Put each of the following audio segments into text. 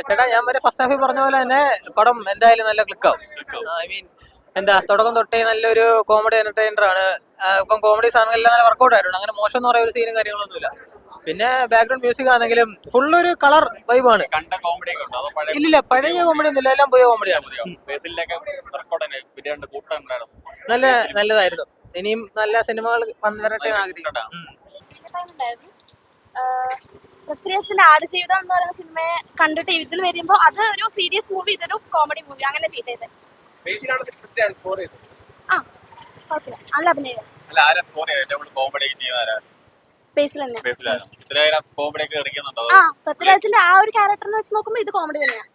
ചേട്ടാ ഞാൻ ഫസ്റ്റ് ഹാഫിൽ പറഞ്ഞ പോലെ തന്നെ പടം എന്തായാലും നല്ല ക്ലിക്കാവും. ഐ മീൻ എന്താ തുടക്കം തൊട്ടേ നല്ലൊരു കോമഡി എന്റർടൈനർ ആണ്. ഇപ്പം കോമഡി സാധനങ്ങളെല്ലാം നല്ല വർക്കൗട്ട് ആയിട്ടുണ്ട്. അങ്ങനെ മോശം എന്ന് പറയുന്ന ഒരു സീനും കാര്യങ്ങളൊന്നുമില്ല. പിന്നെ ബാക്ക്ഗ്രൗണ്ട് മ്യൂസിക് ആണെങ്കിലും ഫുള്ളൊരു കളർ വൈബാണ്. ഇല്ലില്ല, പഴയ കോമഡി ഒന്നുമില്ല, എല്ലാം പുതിയ കോമഡിയാണ്. നല്ലതായിരുന്നു. ഇനിയും നല്ല സിനിമകൾ വരട്ടെ ആഗ്രഹിക്കുന്നു. പൃഥ്വിരാജിന്റെ ആടുജീവിതം എന്ന് പറയുന്ന സിനിമയെ കണ്ടിട്ട് ഇതിൽ വരുമ്പോൾ അത് ഒരു സീരിയസ് മൂവി, ഇതൊരു കോമഡി മൂവി, അങ്ങനെ ഫീൽ ചെയ്തത്. ആ കുഴപ്പമില്ല, നല്ല അഭിനയം. പൃഥ്വിരാജിന്റെ ആ ഒരു ക്യാരക്ടറിനെ വെച്ച് നോക്കുമ്പോൾ ഇത് കോമഡി തന്നെയാണ്.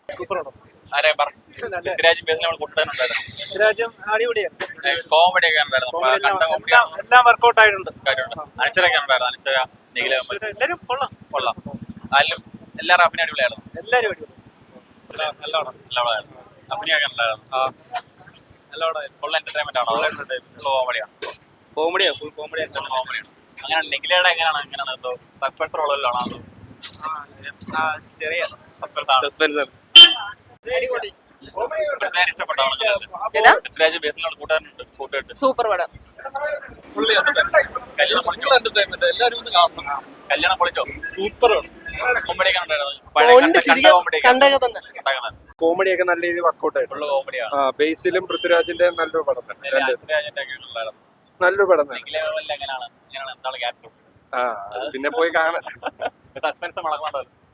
എല്ലാം വർക്കൗട്ട് ആയിട്ടുണ്ട്. എല്ലാവരും അഭിനയം അടിപൊളിയായിരുന്നു. ഫുൾ എന്റർടൈൻമെന്റ് ആണോ? കോമഡിയാണ്, ഫുൾ കോമഡിയാണ്. അങ്ങനെയാണ് നിഖിലയുടെ എങ്ങനെയാണ് സസ്പെൻസ് റോളിലാണോ? ചെറിയ സസ്പെൻസ്. സൂപ്പർ പടം. കല്യാണം പൊളിച്ചോ? സൂപ്പർ കോമഡിയൊക്കെ നല്ല രീതിയിൽ വർക്കൗട്ട് ആയിട്ടുള്ള ബേസിലും പൃഥ്വിരാജിന്റെ നല്ലൊരു പടം തന്നെ. നല്ലൊരു പടം തന്നെ. പിന്നെ പോയി കാണാൻ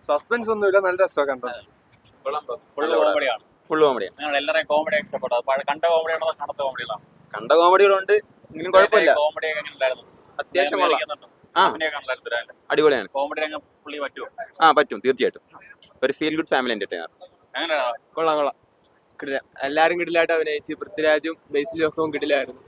സസ്പെൻസ് ഒന്നുമില്ല, നല്ല രസമാണ് കണ്ടത്. കണ്ട കോമഡികളുണ്ട്, എങ്കിലും കുഴപ്പമില്ല. അത്യാവശ്യം അടിപൊളിയാണ്. പറ്റും, തീർച്ചയായിട്ടും. ഒരു ഫീൽ ഗുഡ് ഫാമിലി എന്റർടൈനർ. കൊള്ളാം. എല്ലാരും കിടിലായിട്ട് അഭിനയിച്ച്. പൃഥ്വിരാജും ബേസിൽ ജോസഫും കിടിലായിരുന്നു.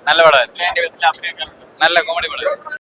നല്ല പടം, നല്ല കോമഡി പടം.